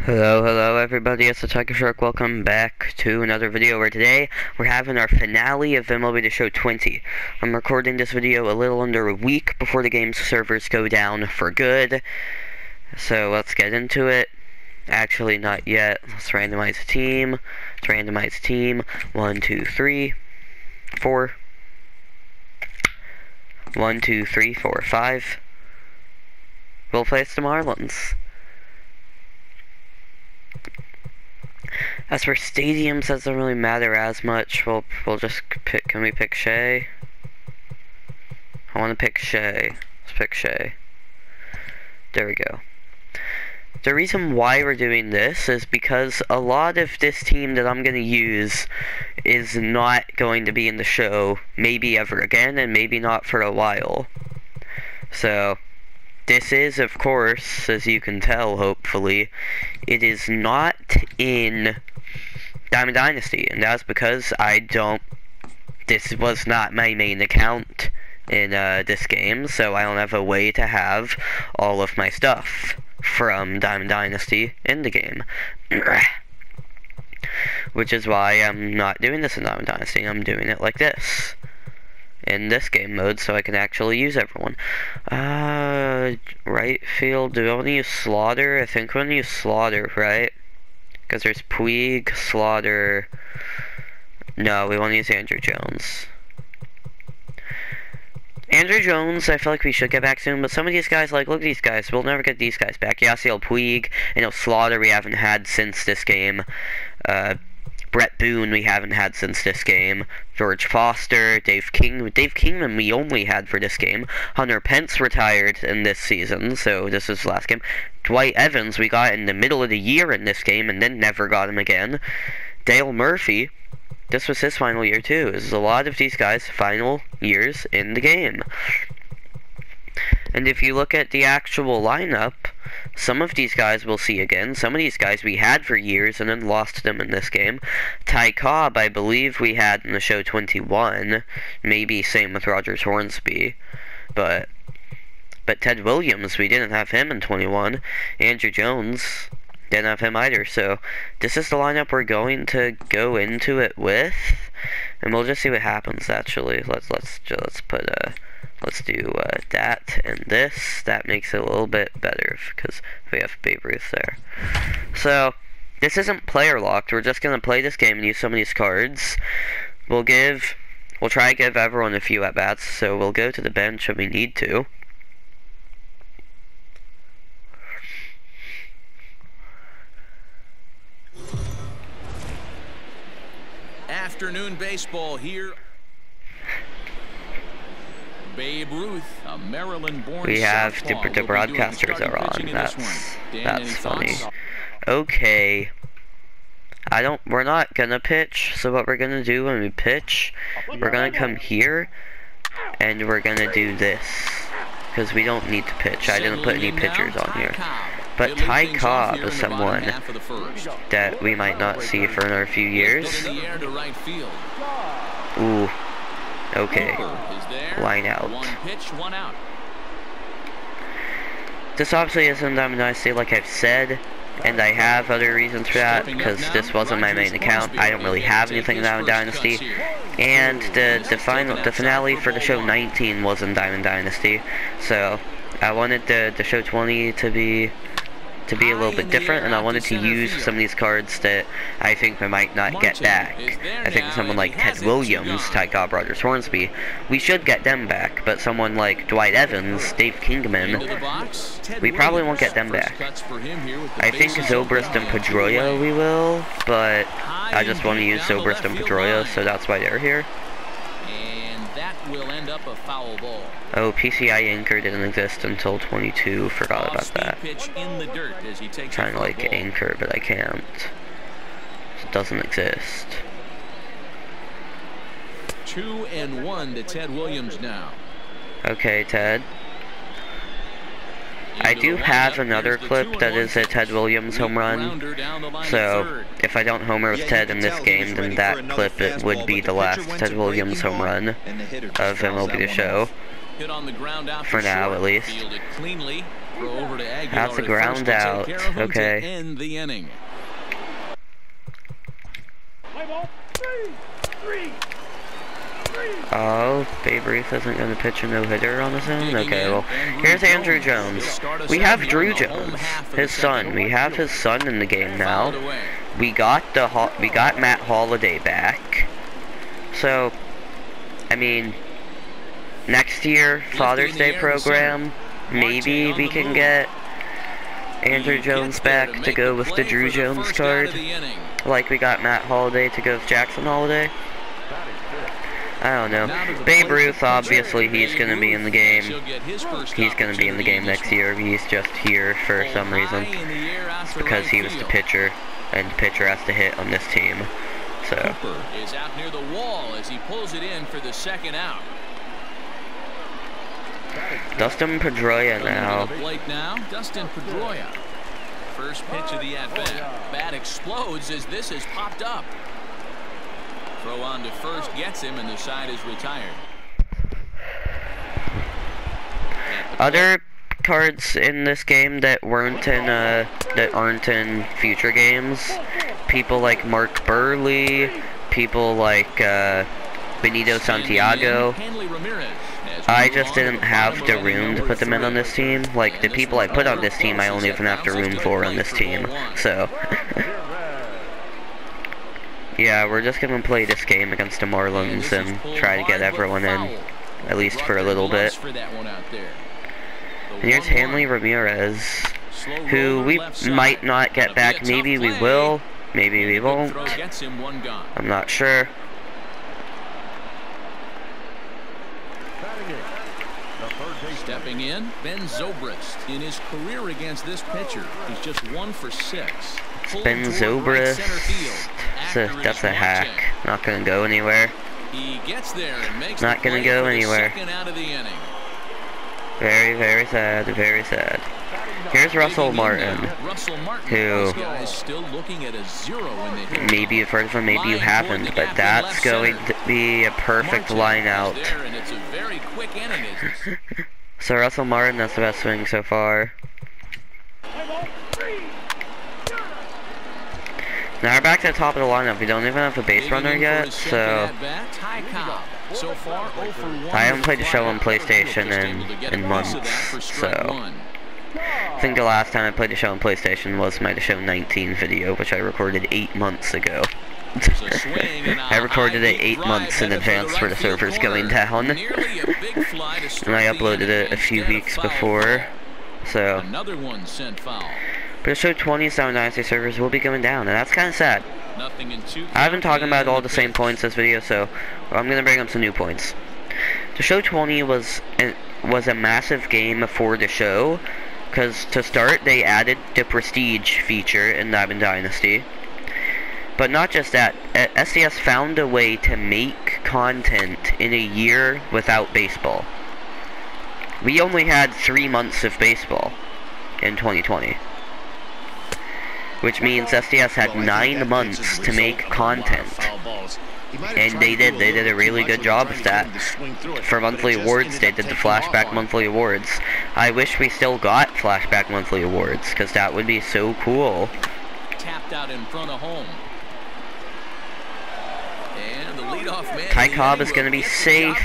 Hello everybody, it's the Tiger Shark. Welcome back to another video where today we're having our finale of MLB the Show 20. I'm recording this video a little under a week before the game's servers go down for good. So let's get into it. Actually, not yet. Let's randomize the team. Let's randomize the team. 1, 2, 3, 4. 1, 2, 3, 4, 5. We'll place the Marlins. As for stadiums, doesn't really matter as much. We'll just pick. Can we pick Shea? I want to pick Shea. Let's pick Shea. There we go. The reason why we're doing this is because a lot of this team that I'm going to use is not going to be in the show, maybe ever again, and maybe not for a while. So this is, of course, as you can tell, hopefully, it is not in Diamond Dynasty, and that's because this was not my main account in this game, so I don't have a way to have all of my stuff from Diamond Dynasty in the game. Which is why I'm not doing this in Diamond Dynasty, I'm doing it like this. In this game mode, so I can actually use everyone. Right field, do I want to use Slaughter? I think we want to use Slaughter, right? Because there's Puig, Slaughter. No, we want to use Andrew Jones. Andrew Jones, I feel like we should get back soon, but some of these guys, like, look at these guys, we'll never get these guys back. Yasiel Puig, Slaughter we haven't had since this game. Brett Boone we haven't had since this game. George Foster, Dave Kingman we only had for this game. Hunter Pence retired in this season, so this is the last game. Dwight Evans we got in the middle of the year in this game and then never got him again. Dale Murphy, this was his final year too. This is a lot of these guys' final years in the game. And if you look at the actual lineup, some of these guys we'll see again. Some of these guys we had for years and then lost them in this game. Ty Cobb, I believe we had in the show 21. Maybe same with Rogers Hornsby. But Ted Williams, we didn't have him in 21. Andrew Jones, didn't have him either. So this is the lineup we're going to go into it with. And we'll just see what happens actually. Let's put let's do that and this. That makes it a little bit better because we have Babe Ruth there. So this isn't player locked. We're just gonna play this game and use some of these cards. We'll try to give everyone a few at bats. So we'll go to the bench if we need to. Afternoon baseball here. Babe Ruth, a Maryland-born. We have the broadcasters are on. That's funny. Okay. We're not gonna pitch, so what we're gonna do when we pitch, we're gonna come here and we're gonna do this. Because we don't need to pitch. I didn't put any pitchers on here. But Ty Cobb is someone that we might not see for another few years. Ooh. Okay. Line out. This obviously isn't Diamond Dynasty like I've said, and I have other reasons for that, because this wasn't my main account. I don't really have anything in Diamond Dynasty. And the finale for the show 19 was in Diamond Dynasty. So I wanted the show 20 to be a little bit different, and I wanted to use some of these cards that I think we might not get back. I think someone like Ted Williams, Ty Cobb, Rogers Hornsby, we should get them back, but someone like Dwight Evans, Dave Kingman, we probably won't get them back. I think Zobrist and Pedroia we will, but I just want to use Zobrist and Pedroia, so that's why they're here. Will end up a foul ball. Oh, PCI anchor didn't exist until 22. Forgot about that. Trying to like anchor, but I can't. It doesn't exist. 2-1 to Ted Williams now. Okay, Ted. I do have another clip that is a Ted Williams home run, so if I don't homer with Ted in this game, then that clip would be the last Ted Williams home run of MLB the Show. For now, at least. That's a ground out. Okay. End the inning. Oh, Babe Ruth isn't going to pitch a no-hitter on his own? Okay, well, here's Andrew Jones. We have Drew Jones, his son. We have his son in the game now. We got Matt Holliday back. So, I mean, next year, Father's Day program, maybe we can get Andrew Jones back to go with the Drew Jones card, like we got Matt Holliday to go with Jackson Holliday. I don't know. Babe Ruth, obviously, he's going to be in the game. He's going to be in the game next year. He's just here for some reason. It's because he was the pitcher, and the pitcher has to hit on this team. So. Cooper is out near the wall as he pulls it in for the second out. Dustin Pedroia now. Dustin Pedroia. First pitch of the at-bat. Bat explodes as this has popped up. Throw on to first gets him, and the side is retired. Other cards in this game that weren't in that aren't in future games. People like Mark Burley, people like Benito Santiago. I just didn't have the room to put them in on this team. Like, the people I put on this team, I only even have the room for on this team. So, yeah, we're just gonna play this game against the Marlins and try to get everyone in, at least for a little bit. And here's Hanley Ramirez, who we might not get back. Maybe we will, maybe we won't. I'm not sure. Stepping in, Ben Zobrist. In his career against this pitcher, he's just 1 for 6. Ben Zobrist. That's a hack. Not gonna go anywhere. He gets there and makes not gonna go anywhere. Very, very sad. Very sad. Here's Russell Martin, who maybe you've heard of him, maybe you haven't, but that's going to be a perfect line out. So Russell Martin, that's the best swing so far. Now we're back to the top of the lineup. We don't even have a base runner yet, so I haven't played the show on PlayStation in months, so I think the last time I played the show on PlayStation was my The Show 19 video, which I recorded 8 months ago. I recorded it 8 months in advance for the servers going down, and I uploaded it a few weeks before, so. But the Show 20 Sound Dynasty servers will be going down, and that's kind of sad. I've been talking about all the same points this video, so I'm going to bring up some new points. The Show 20 was a massive game for the show, because to start, they added the Prestige feature in Diamond Dynasty. But not just that, SDS found a way to make content in a year without baseball. We only had 3 months of baseball in 2020. Which means SDS had 9 months to make content. And they did a really good job of that. For monthly awards, they did the Flashback monthly awards. I wish we still got Flashback monthly awards, because that would be so cool. Tapped out in front of home. And the leadoff man, Ty Cobb is going to be safe.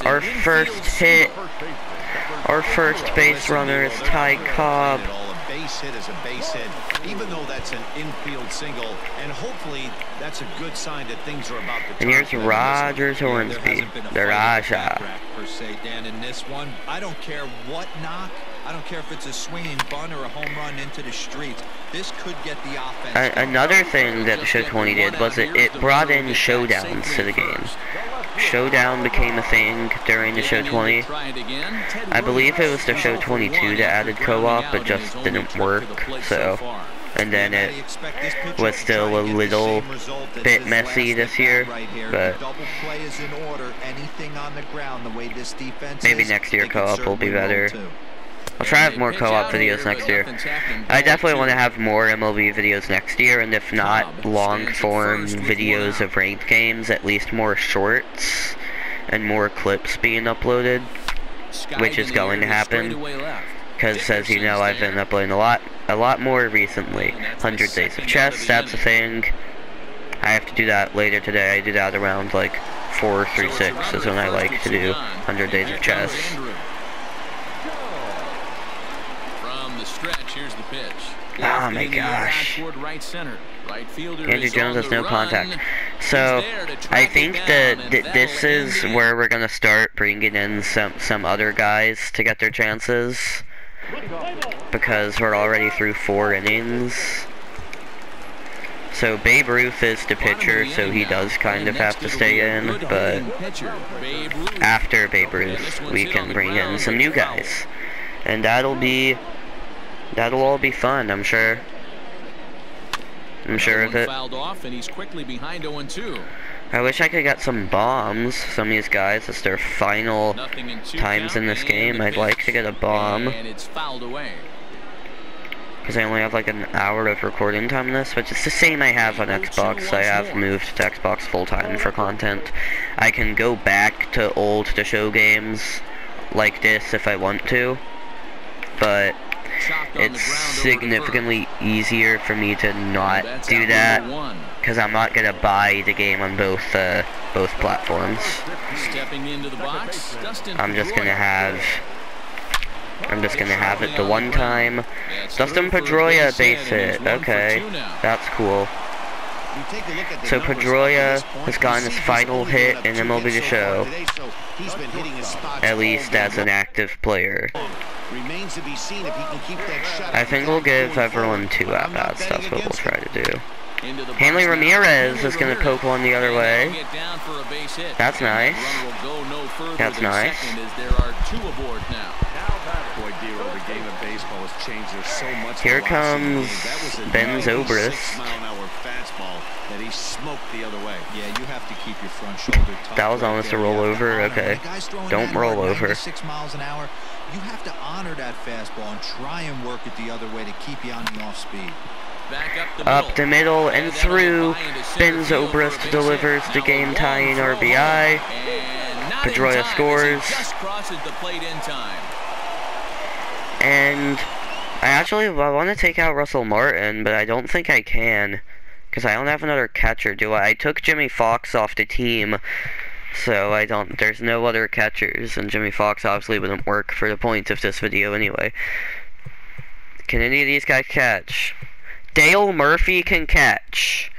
Our first hit, our first base runner is Ty Cobb. Base hit is a base hit, even though that's an infield single, and hopefully that's a good sign that things are about to turn. And here's Rogers Hornsby, the Raja. Per se, Dan, in this one, I don't care what knock. I don't care if it's a swinging bunt or a home run into the streets. This could get the offense. Another thing that the Show 20 did was it brought in showdowns to the game. Showdown became a thing during the Show 20. I believe it was the Show 22 that added co-op, but just didn't work, so. And then it was still a little bit messy this year, but maybe next year co-op will be better. I'll try to have more co-op videos next year. I definitely want to have more MLB videos next year, and if not long-form videos of ranked games, at least more shorts and more clips being uploaded, which is going to happen. because as you know, I've been uploading a lot more recently. 100 Days of Chess, that's a thing. I have to do that later today. I do that around like 4 through 6 is when I like to do 100 Days of Chess. From the stretch, here's the pitch. Oh my gosh. Right center. Right fielder Andrew Jones has no contact. So, I think that this is where we're going to start bringing in some other guys to get their chances. Because we're already through 4 innings. So, Babe Ruth is the pitcher, so he does kind of have to stay in. But after Babe Ruth, we can bring in some new guys. And that'll all be fun, I'm sure. I'm sure of it. I wish I could get some bombs. Some of these guys, it's their final times in this game. I'd like to get a bomb. Because I only have like an hour of recording time in this, which is the same I have on Xbox. I have moved to Xbox full-time for content. I can go back to old The Show games like this if I want to. But it's significantly easier for me to not do that, because I'm not gonna buy the game on both platforms. I'm just gonna have it the one time. Dustin Pedroia base hit. Okay, that's cool. So Pedroia has gotten his final hit in MLB the Show, at least as an active player. I think we'll give everyone 2 at-bats. That's what we'll try to do. Hanley Ramirez is going to poke one the other way. That's nice. That's nice. Here comes Ben Zobrist. That was almost a rollover. Okay. Don't roll over. 6 miles an hour. You have to honor that fastball and try and work it the other way to keep you on the off speed. Up the middle and through. Ben Zobrist delivers the game-tying RBI. Pedroia scores. And I want to take out Russell Martin, but I don't think I can, because I don't have another catcher, do I? I took Jimmy Fox off the team, so there's no other catchers, and Jimmy Fox obviously wouldn't work for the point of this video anyway. Can any of these guys catch? Dale Murphy can catch.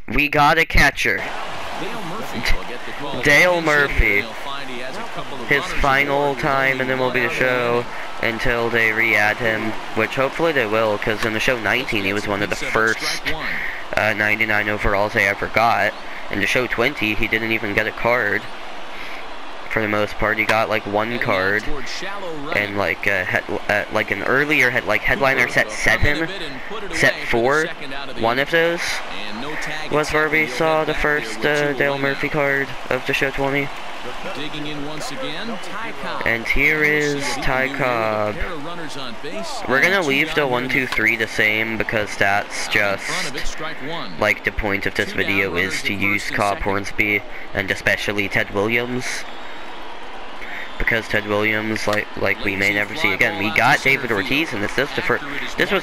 We got a catcher. Dale Murphy. His final time in MLB the Show until they re-add him, which hopefully they will, because in the Show 19 he was one of the first 99 overalls they ever got. In the Show 20 he didn't even get a card. For the most part, he got like 1 card, and like an earlier headliner set 7, set 4. One of those was where we saw the first Dale Murphy card of the Show 20. And here is Ty Cobb. We're gonna leave the 1, 2, 3 the same, because that's just like the point of this video is to use Cobb, Hornsby, and especially Ted Williams. Because Ted Williams, like we may never see again. We got David Ortiz, and this was the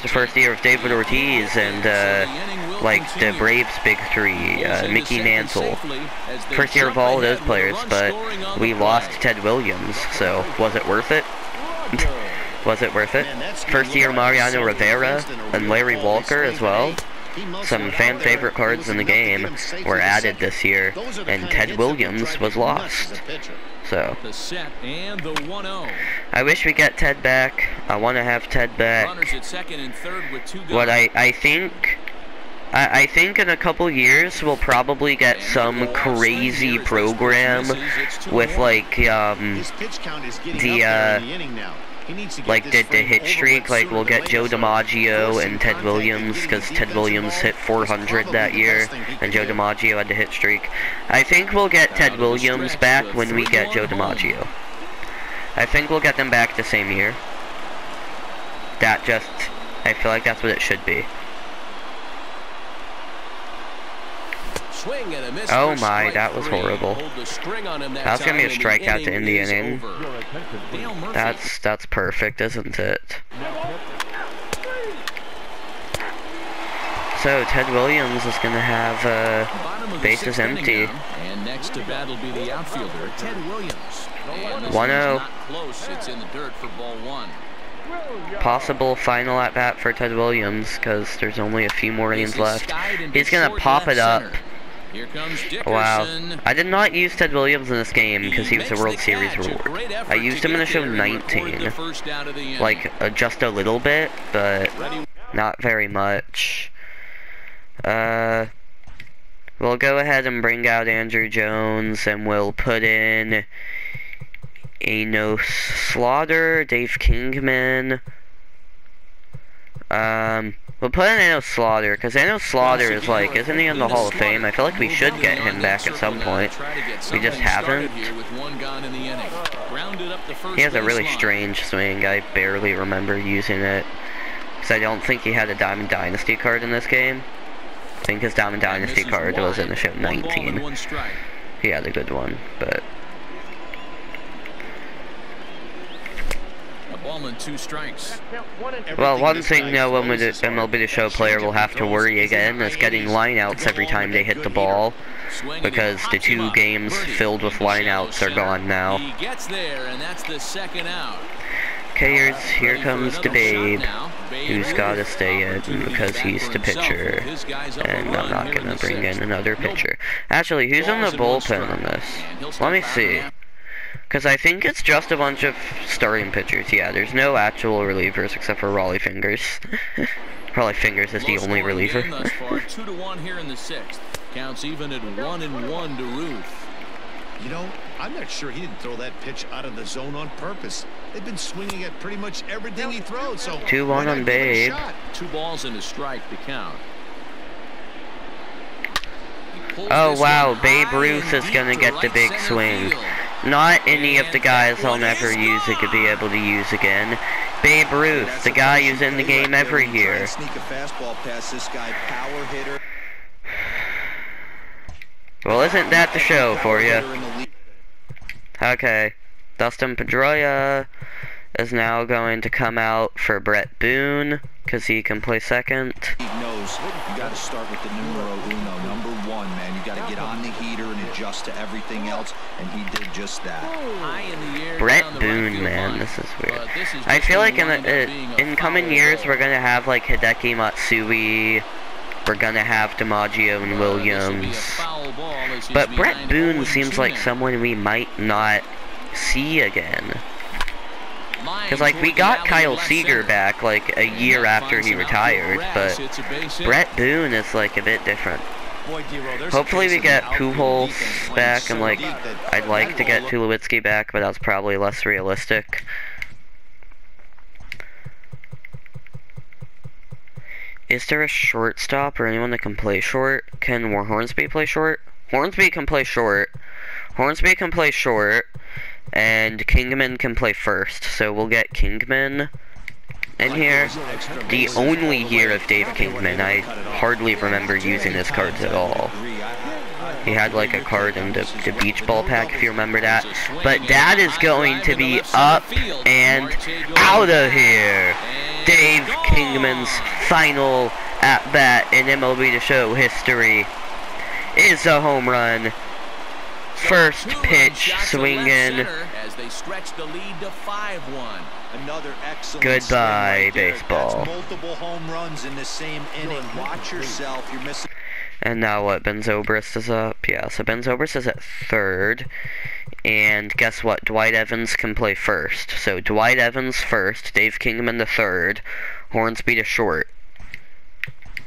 first year of David Ortiz and like the Braves' big 3, Mickey Mantle. First year of all of those players, but we lost Ted Williams. So was it worth it? Was it worth it? First year Mariano Rivera and Larry Walker as well. Some fan favorite cards in the game were added this year, and Ted Williams was lost. So, I wish we get Ted back. I want to have Ted back. What I think in a couple years we'll probably get some crazy program with like the hit streak. Like we'll get Joe DiMaggio and Ted Williams, because Ted Williams hit 400 that year and Joe DiMaggio had the hit streak. I think we'll get Ted Williams back when we get Joe DiMaggio. I think we'll get them back the same year. I feel like that's what it should be. Swing and a miss. Oh my, that was horrible. That's gonna be a strikeout to end the inning. That's perfect, isn't it? So Ted Williams is gonna have bases empty. And next to bat will be the outfielder, Ted Williams. 1-0. Close. It's in the dirt for ball one. Possible final at bat for Ted Williams because there's only a few more innings left. He's gonna pop it up. Wow. I did not use Ted Williams in this game because he was a World Series reward. I used him in the show 19. Like, just a little bit, but not very much. We'll go ahead and bring out Andrew Jones and we'll put in Enos Slaughter, Dave Kingman. We'll put in Enos Slaughter, because Enos Slaughter is like, isn't he in the Hall of Fame? I feel like we should get him back at some point. We just haven't. He has a really strange swing. I barely remember using it. Because I don't think he had a Diamond Dynasty card in this game. I think his Diamond Dynasty card was in the show 19. He had a good one, but... And 2 strikes. Well, one thing no MLB the Show player will have to worry again is getting lineouts every time they hit the ball, because the 2 games filled with lineouts are gone now. He gets there, and that's the second out. Okay, here comes the Babe, who's got to stay in because he's the pitcher, and I'm not going to bring in another pitcher. Actually, who's in the bullpen on this? Let me see. Because I think it's just a bunch of starting pitchers. Yeah, there's no actual relievers except for Raleigh Fingers. Raleigh Fingers is the only reliever. 2-1 here in the 6th. Counts even at 1-1 to Ruth. You know, I'm not sure he didn't throw that pitch out of the zone on purpose. They've been swinging at pretty much everything he throws. So 2-1 on Babe. 2 balls and a strike to count. Oh wow, Babe Ruth is gonna get the big swing. Not any of the guys I'll never use it could be able to use again. Babe Ruth, the guy who's in the game every year. Well, isn't that the show for you? Okay, Dustin Pedroia is now going to come out for Brett Boone, because he can play second. He knows you got to start with the numero uno, number 1, man. You got to get on the heater and adjust to everything else, and he did just that. Brett Boone, man, this is weird. I feel like in coming years we're gonna have like Hideki Matsui, we're gonna have DiMaggio and Williams, but Brett Boone seems like someone we might not see again. Because, like, we got Kyle Seager back, like, a year after he retired, but Brett Boone is, like, a bit different. Hopefully we get Pujols back, and, like, I'd like to get Tulowitzki back, but that's probably less realistic. Is there a shortstop or anyone that can play short? Can Hornsby play short? Hornsby can play short. Hornsby can play short. And Kingman can play first, so we'll get Kingman in here. The only year of Dave Kingman, I hardly remember using his cards at all. He had like a card in the beach ball pack, if you remember that. But that is going to be up and out of here. Dave Kingman's final at-bat in MLB the Show history is a home run. First pitch swinging. As they stretch the lead to 5-1. Another excellent goodbye, baseball. That's multiple home runs in the same inning. Watch yourself. You're missing. And now what? Ben Zobrist is up. Yeah, so Ben Zobrist is at third. And guess what? Dwight Evans can play first. So Dwight Evans first, Dave Kingman the third, Hornsby to short.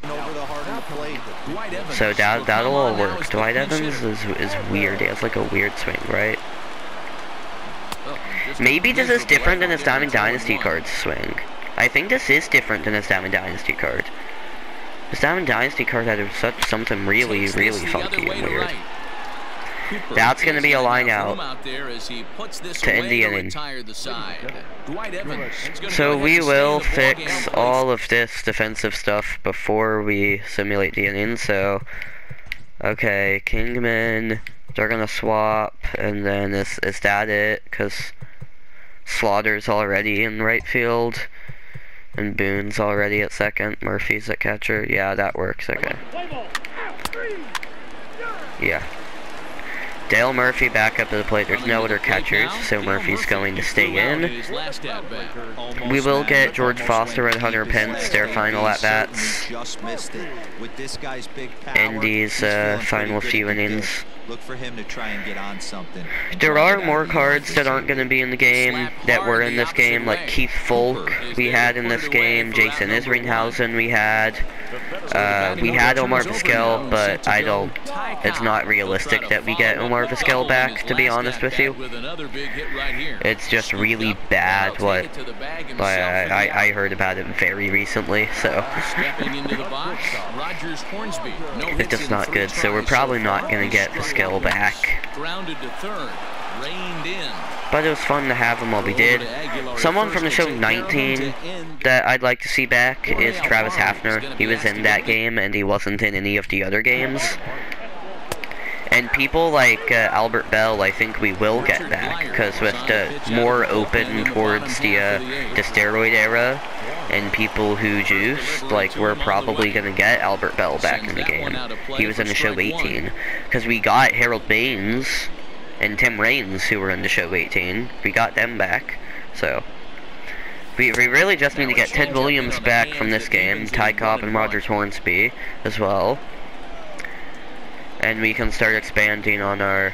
Over the heart of the plate. So that'll all work. Dwight Evans is weird. He has like a weird swing, right? Maybe this is different than his Diamond Dynasty card's swing. I think this is different than his Diamond Dynasty card. His Diamond Dynasty card had something really, really funky and weird. That's going to be a line out to end the inning. So we will fix all of this defensive stuff before we simulate the inning. So Okay, Kingman, they're gonna swap, and then is that it? Because Slaughter's already in right field, and Boone's already at second, Murphy's at catcher. Yeah, that works, okay. Yeah. Dale Murphy back up to the plate. There's no other catchers, so Murphy's going to stay in. We will get George Foster and Hunter Pence their final at-bats in these final few innings. Look for him to try and get on something. There are more cards that aren't going to be in the game that were in this game, like Keith Folk we had in this game, Jason Isringhausen we had Omar Vizquel, but it's not realistic that we get Omar Vizquel back, to be honest with you. It's just really bad I heard about it very recently, so it's just not good, so we're probably not going to get Vizquel back. But it was fun to have him while we did. Someone from the show 19 that I'd like to see back is Travis Hafner. He was in that game and he wasn't in any of the other games. And people like Albert Bell, I think we will get back, because with the more open towards the steroid era and people who juiced, like, we're probably going to get Albert Bell back in the game. He was in the show 18, because we got Harold Baines and Tim Raines, who were in the show 18. We got them back, so we really just need to get Ted Williams back from this game, Ty Cobb and Rogers Hornsby as well. And we can start expanding on our,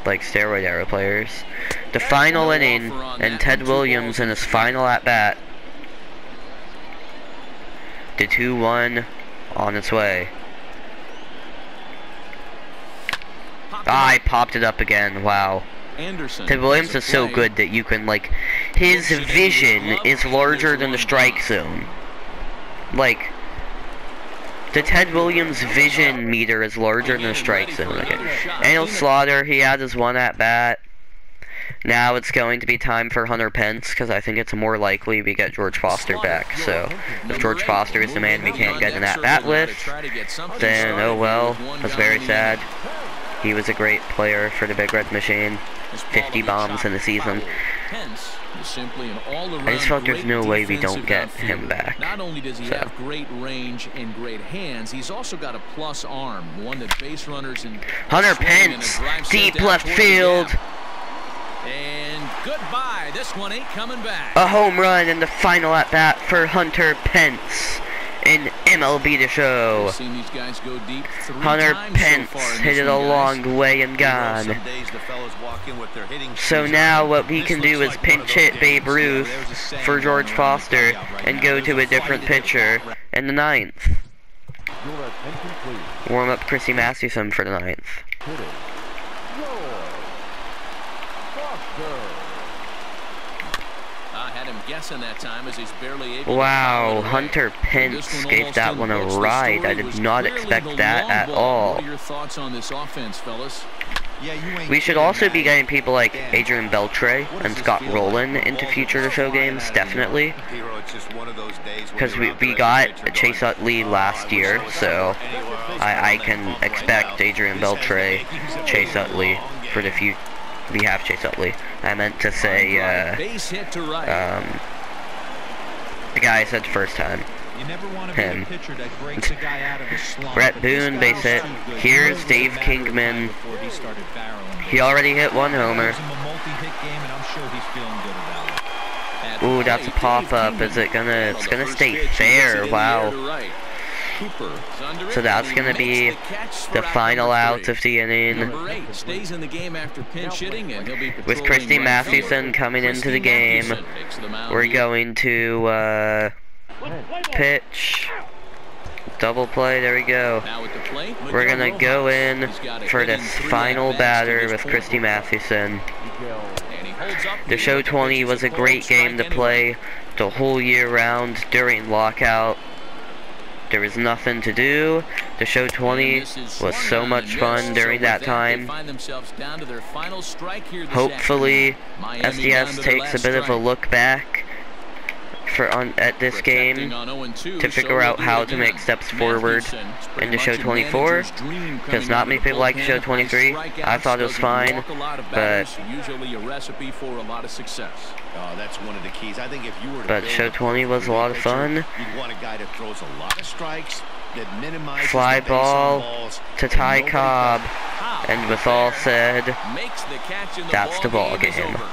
like, steroid era players. The final inning, and Ted Williams in his final at-bat. The 2-1 on its way. I popped it up again, wow. Ted Williams is so good that you can, like, his vision is larger than the strike zone. Like, the Ted Williams vision meter is larger than the strike zone. Okay. Daniel Slaughter, he had his one at bat. Now it's going to be time for Hunter Pence, because I think it's more likely we get George Foster back. So, if George Foster is the man we can't get an at bat with, then oh well, that's very sad. He was a great player for the Big Red Machine. 50 bombs in the season. I just felt there's no way we don't get him back. Not only does he have great range and great hands, he's also got a plus arm, one that base runners and Hunter Pence, deep left field. And goodbye. This one ain't coming back. A home run in the final at bat for Hunter Pence in MLB the Show. Hunter Pence hit it a long way and gone. So now what we can do is pinch hit Babe Ruth for George Foster and go to a different pitcher in the 9th. Warm up Chrissy Masterson for the 9th. That time as he's barely able wow, Hunter Pence gave that one a ride. I did not expect that at all. What are your thoughts on this offense, fellas? We should also be getting people like Adrian Beltre and Scott Rowland into future show games, definitely. Because we got Chase Utley last year, so I can expect Adrian Beltre, Chase Utley for the future. We have Chase Utley. I meant to say, the guy I said the first time. Him. Brett Boone, base hit. Here's Dave Kingman. He already hit one homer. Ooh, that's a pop-up. Is it gonna, it's gonna stay fair, wow. So that's going to be the final out of the inning. With Christy Mathewson coming into the game, we're going to pitch. Double play, there we go. We're going to go in for this final batter with Christy Mathewson. The Show 20 was a great game to play the whole year round during lockout. There was nothing to do. The Show 20 was so much fun during that time. Hopefully, SDS takes a bit of a look back at this game to figure out how to make steps forward into show 24, because not many people like show 23. I thought it was fine, but usually a recipe for a lot of success. That's one of the keys. I think if you were to but show 20 was a lot of fun. You'd want a guy that throws a lot of strikes, that minimizes Fly the base on ball balls, to Ty Cobb, and with all said, Makes the catch, and that's the ball game is game. over.